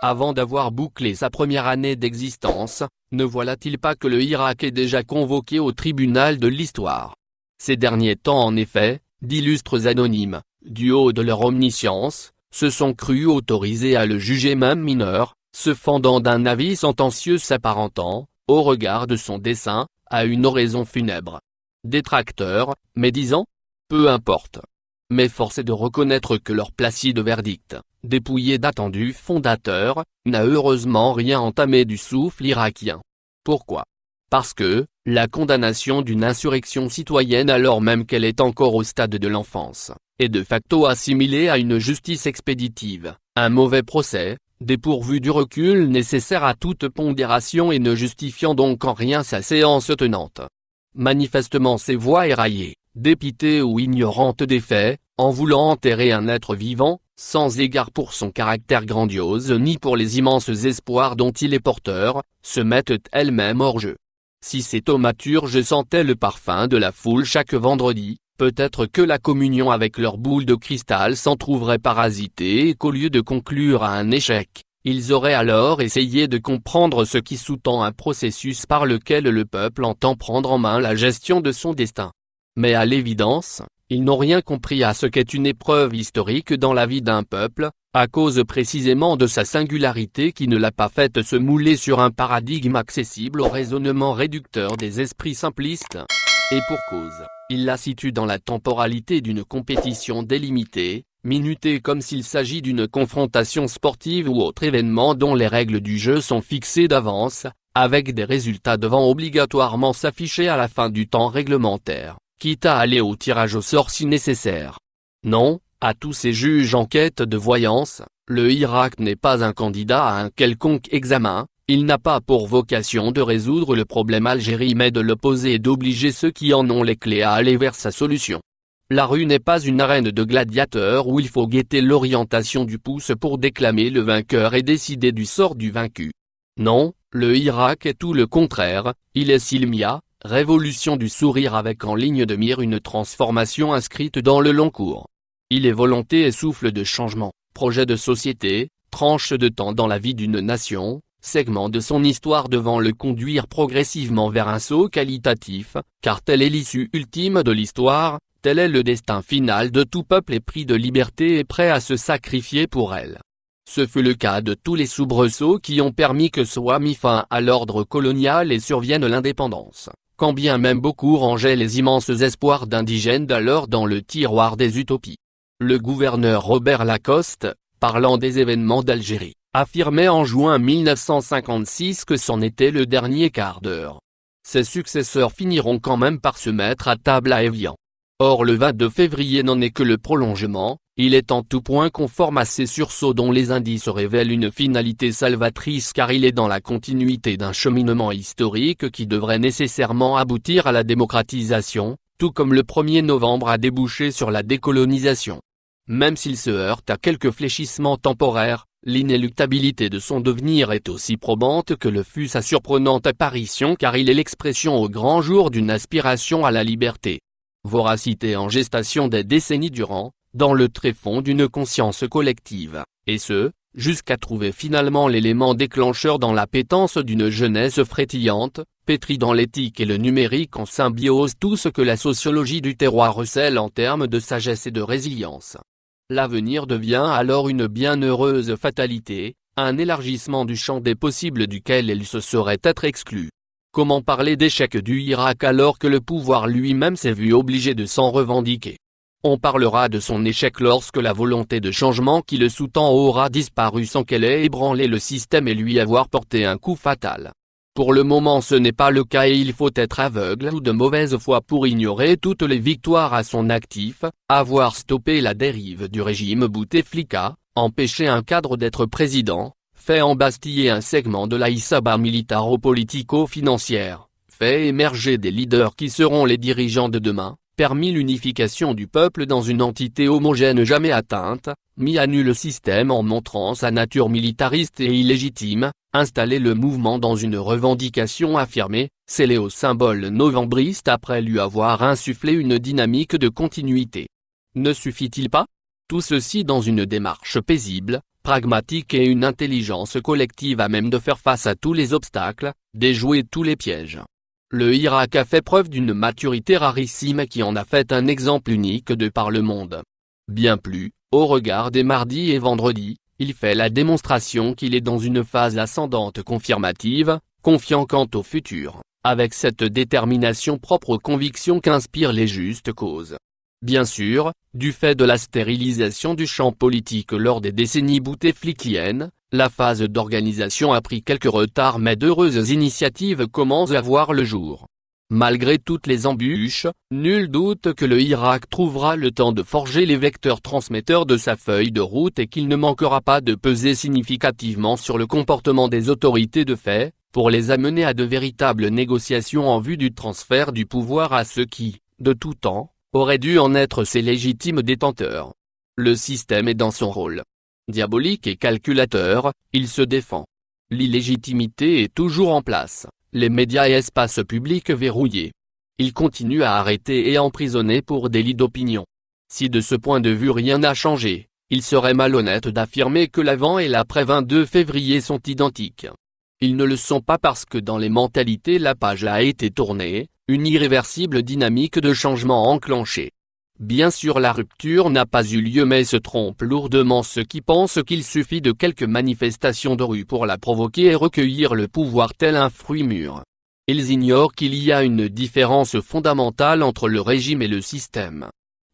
Avant d'avoir bouclé sa première année d'existence, ne voilà-t-il pas que le Irak est déjà convoqué au tribunal de l'histoire? Ces derniers temps en effet, d'illustres anonymes, du haut de leur omniscience, se sont crus autorisés à le juger même mineur, se fendant d'un avis sentencieux s'apparentant, au regard de son dessein, à une oraison funèbre. Détracteurs, médisants? Peu importe. Mais force est de reconnaître que leur placide verdict, dépouillé d'attendus fondateurs, n'a heureusement rien entamé du souffle irakien. Pourquoi? Parce que, la condamnation d'une insurrection citoyenne alors même qu'elle est encore au stade de l'enfance, est de facto assimilée à une justice expéditive, un mauvais procès, dépourvu du recul nécessaire à toute pondération et ne justifiant donc en rien sa séance tenante. Manifestement ses voix éraillées, dépitées ou ignorantes des faits, en voulant enterrer un être vivant, sans égard pour son caractère grandiose ni pour les immenses espoirs dont il est porteur, se mettent elles-mêmes hors jeu. Si ces thaumaturges sentaient le parfum de la foule chaque vendredi, peut-être que la communion avec leur boule de cristal s'en trouverait parasitée et qu'au lieu de conclure à un échec, ils auraient alors essayé de comprendre ce qui sous-tend un processus par lequel le peuple entend prendre en main la gestion de son destin. Mais à l'évidence, ils n'ont rien compris à ce qu'est une épreuve historique dans la vie d'un peuple, à cause précisément de sa singularité qui ne l'a pas faite se mouler sur un paradigme accessible au raisonnement réducteur des esprits simplistes. Et pour cause, il la situe dans la temporalité d'une compétition délimitée, minutée comme s'il s'agit d'une confrontation sportive ou autre événement dont les règles du jeu sont fixées d'avance, avec des résultats devant obligatoirement s'afficher à la fin du temps réglementaire, quitte à aller au tirage au sort si nécessaire. Non, à tous ces juges en quête de voyance, le Irak n'est pas un candidat à un quelconque examen, il n'a pas pour vocation de résoudre le problème Algérie mais de l'opposer et d'obliger ceux qui en ont les clés à aller vers sa solution. La rue n'est pas une arène de gladiateurs où il faut guetter l'orientation du pouce pour déclamer le vainqueur et décider du sort du vaincu. Non, le Irak est tout le contraire, il est Silmia, révolution du sourire avec en ligne de mire une transformation inscrite dans le long cours. Il est volonté et souffle de changement, projet de société, tranche de temps dans la vie d'une nation, segment de son histoire devant le conduire progressivement vers un saut qualitatif, car telle est l'issue ultime de l'histoire, tel est le destin final de tout peuple épris de liberté et prêt à se sacrifier pour elle. Ce fut le cas de tous les soubresauts qui ont permis que soit mis fin à l'ordre colonial et survienne l'indépendance, quand bien même beaucoup rangeaient les immenses espoirs d'indigènes d'alors dans le tiroir des utopies. Le gouverneur Robert Lacoste, parlant des événements d'Algérie, affirmait en juin 1956 que c'en était le dernier quart d'heure. Ses successeurs finiront quand même par se mettre à table à Évian. Or le 22 février n'en est que le prolongement, il est en tout point conforme à ces sursauts dont les indices révèlent une finalité salvatrice car il est dans la continuité d'un cheminement historique qui devrait nécessairement aboutir à la démocratisation, tout comme le 1er novembre a débouché sur la décolonisation. Même s'il se heurte à quelques fléchissements temporaires, l'inéluctabilité de son devenir est aussi probante que le fut sa surprenante apparition car il est l'expression au grand jour d'une aspiration à la liberté. Voracité en gestation des décennies durant, dans le tréfonds d'une conscience collective, et ce, jusqu'à trouver finalement l'élément déclencheur dans l'appétence d'une jeunesse frétillante, pétrie dans l'éthique et le numérique en symbiose tout ce que la sociologie du terroir recèle en termes de sagesse et de résilience. L'avenir devient alors une bienheureuse fatalité, un élargissement du champ des possibles duquel elle se saurait être exclue. Comment parler d'échec du Irak alors que le pouvoir lui-même s'est vu obligé de s'en revendiquer? On parlera de son échec lorsque la volonté de changement qui le sous-tend aura disparu sans qu'elle ait ébranlé le système et lui avoir porté un coup fatal. Pour le moment ce n'est pas le cas et il faut être aveugle ou de mauvaise foi pour ignorer toutes les victoires à son actif, avoir stoppé la dérive du régime Bouteflika, empêché un cadre d'être président, fait embastiller un segment de la Isaba militaro-politico-financière, fait émerger des leaders qui seront les dirigeants de demain, permis l'unification du peuple dans une entité homogène jamais atteinte, mis à nu le système en montrant sa nature militariste et illégitime, installé le mouvement dans une revendication affirmée, scellé au symbole novembriste après lui avoir insufflé une dynamique de continuité. Ne suffit-il pas? Tout ceci dans une démarche paisible, pragmatique et une intelligence collective à même de faire face à tous les obstacles, déjouer tous les pièges. Le Irak a fait preuve d'une maturité rarissime qui en a fait un exemple unique de par le monde. Bien plus, au regard des mardis et vendredis, il fait la démonstration qu'il est dans une phase ascendante confirmative, confiant quant au futur, avec cette détermination propre aux convictions qu'inspirent les justes causes. Bien sûr, du fait de la stérilisation du champ politique lors des décennies bouteflikiennes, la phase d'organisation a pris quelques retards mais d'heureuses initiatives commencent à voir le jour. Malgré toutes les embûches, nul doute que le Irak trouvera le temps de forger les vecteurs transmetteurs de sa feuille de route et qu'il ne manquera pas de peser significativement sur le comportement des autorités de fait, pour les amener à de véritables négociations en vue du transfert du pouvoir à ceux qui, de tout temps, auraient dû en être ses légitimes détenteurs. Le système est dans son rôle diabolique et calculateur, il se défend. L'illégitimité est toujours en place, les médias et espaces publics verrouillés. Il continue à arrêter et emprisonner pour délit d'opinion. Si de ce point de vue rien n'a changé, il serait malhonnête d'affirmer que l'avant et l'après 22 février sont identiques. Ils ne le sont pas parce que dans les mentalités la page a été tournée, une irréversible dynamique de changement enclenchée. Bien sûr la rupture n'a pas eu lieu mais se trompent lourdement ceux qui pensent qu'il suffit de quelques manifestations de rue pour la provoquer et recueillir le pouvoir tel un fruit mûr. Ils ignorent qu'il y a une différence fondamentale entre le régime et le système.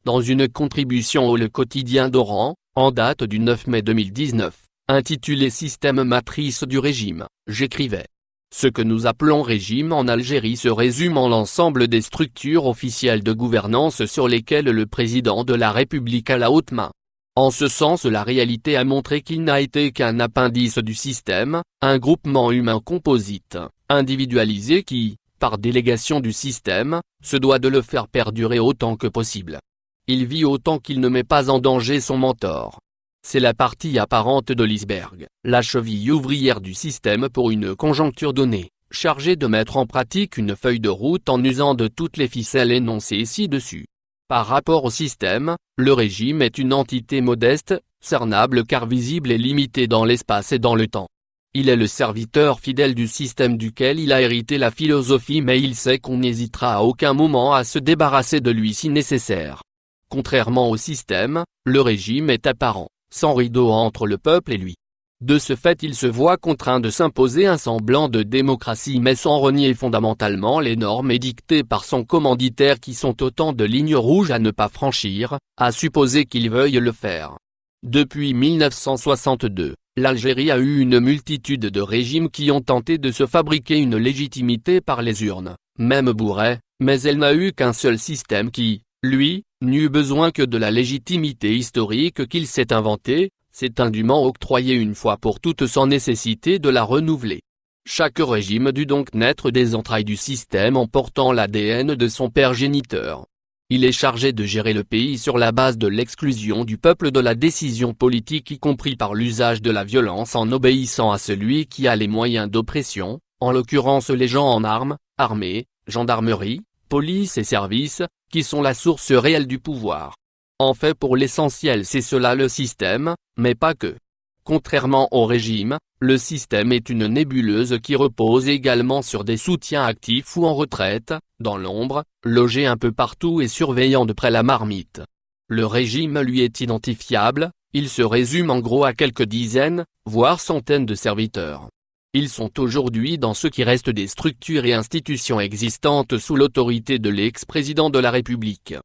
Dans une contribution au Le Quotidien d'Oran, en date du 9 mai 2019, intitulée Système matrice du régime, j'écrivais. Ce que nous appelons régime en Algérie se résume en l'ensemble des structures officielles de gouvernance sur lesquelles le président de la République a la haute main. En ce sens la réalité a montré qu'il n'a été qu'un appendice du système, un groupement humain composite, individualisé qui, par délégation du système, se doit de le faire perdurer autant que possible. Il vit autant qu'il ne met pas en danger son mentor. C'est la partie apparente de l'iceberg, la cheville ouvrière du système pour une conjoncture donnée, chargée de mettre en pratique une feuille de route en usant de toutes les ficelles énoncées ci-dessus. Par rapport au système, le régime est une entité modeste, cernable car visible et limitée dans l'espace et dans le temps. Il est le serviteur fidèle du système duquel il a hérité la philosophie mais il sait qu'on n'hésitera à aucun moment à se débarrasser de lui si nécessaire. Contrairement au système, le régime est apparent, sans rideau entre le peuple et lui. De ce fait il se voit contraint de s'imposer un semblant de démocratie mais sans renier fondamentalement les normes édictées par son commanditaire qui sont autant de lignes rouges à ne pas franchir, à supposer qu'il veuille le faire. Depuis 1962, l'Algérie a eu une multitude de régimes qui ont tenté de se fabriquer une légitimité par les urnes, même bourrée, mais elle n'a eu qu'un seul système qui, lui, n'eut besoin que de la légitimité historique qu'il s'est inventée, s'est indûment octroyé une fois pour toutes sans nécessité de la renouveler. Chaque régime dut donc naître des entrailles du système en portant l'ADN de son père géniteur. Il est chargé de gérer le pays sur la base de l'exclusion du peuple de la décision politique y compris par l'usage de la violence en obéissant à celui qui a les moyens d'oppression, en l'occurrence les gens en armes, armée, gendarmerie, police et services, qui sont la source réelle du pouvoir. En fait pour l'essentiel c'est cela le système, mais pas que. Contrairement au régime, le système est une nébuleuse qui repose également sur des soutiens actifs ou en retraite, dans l'ombre, logés un peu partout et surveillant de près la marmite. Le régime lui est identifiable, il se résume en gros à quelques dizaines, voire centaines de serviteurs. Ils sont aujourd'hui dans ce qui reste des structures et institutions existantes sous l'autorité de l'ex-président de la République.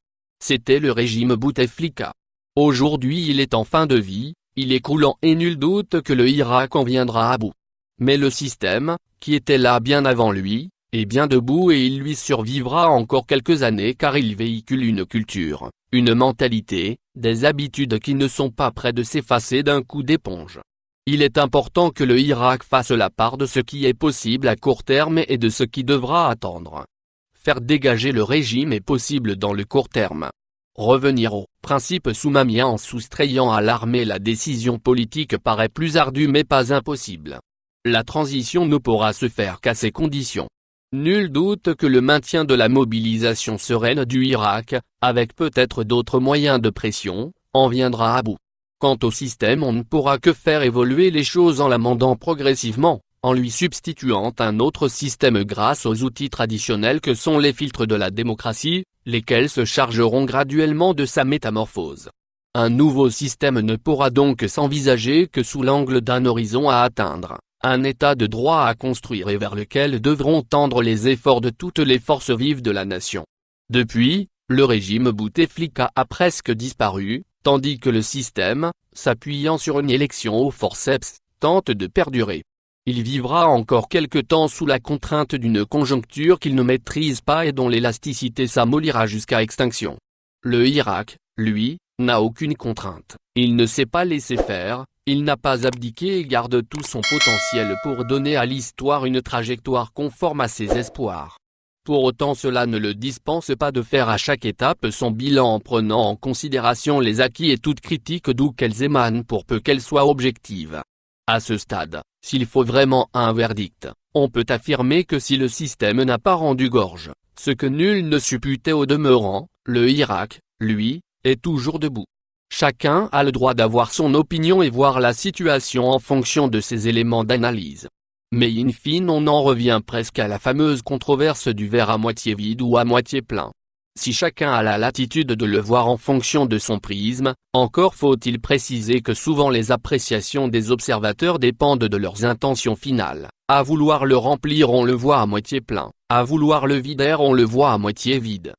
C'était le régime Bouteflika. Aujourd'hui il est en fin de vie, il est croulant et nul doute que le Irak en viendra à bout. Mais le système, qui était là bien avant lui, est bien debout et il lui survivra encore quelques années car il véhicule une culture, une mentalité, des habitudes qui ne sont pas près de s'effacer d'un coup d'éponge. Il est important que le Irak fasse la part de ce qui est possible à court terme et de ce qui devra attendre. Faire dégager le régime est possible dans le court terme. Revenir au principe soumamien en soustrayant à l'armée la décision politique paraît plus ardu mais pas impossible. La transition ne pourra se faire qu'à ces conditions. Nul doute que le maintien de la mobilisation sereine du Irak, avec peut-être d'autres moyens de pression, en viendra à bout. Quant au système, on ne pourra que faire évoluer les choses en l'amendant progressivement, en lui substituant un autre système grâce aux outils traditionnels que sont les filtres de la démocratie, lesquels se chargeront graduellement de sa métamorphose. Un nouveau système ne pourra donc s'envisager que sous l'angle d'un horizon à atteindre, un état de droit à construire et vers lequel devront tendre les efforts de toutes les forces vives de la nation. Depuis, le régime Bouteflika a presque disparu, tandis que le système, s'appuyant sur une élection au forceps, tente de perdurer. Il vivra encore quelque temps sous la contrainte d'une conjoncture qu'il ne maîtrise pas et dont l'élasticité s'amollira jusqu'à extinction. Le Irak, lui, n'a aucune contrainte. Il ne sait pas laisser faire, il n'a pas abdiqué et garde tout son potentiel pour donner à l'histoire une trajectoire conforme à ses espoirs. Pour autant, cela ne le dispense pas de faire à chaque étape son bilan en prenant en considération les acquis et toute critique d'où qu'elles émanent pour peu qu'elles soient objectives. À ce stade, s'il faut vraiment un verdict, on peut affirmer que si le système n'a pas rendu gorge, ce que nul ne supputait au demeurant, le Irak, lui, est toujours debout. Chacun a le droit d'avoir son opinion et voir la situation en fonction de ses éléments d'analyse. Mais in fine on en revient presque à la fameuse controverse du verre à moitié vide ou à moitié plein. Si chacun a la latitude de le voir en fonction de son prisme, encore faut-il préciser que souvent les appréciations des observateurs dépendent de leurs intentions finales. À vouloir le remplir on le voit à moitié plein, à vouloir le vider on le voit à moitié vide.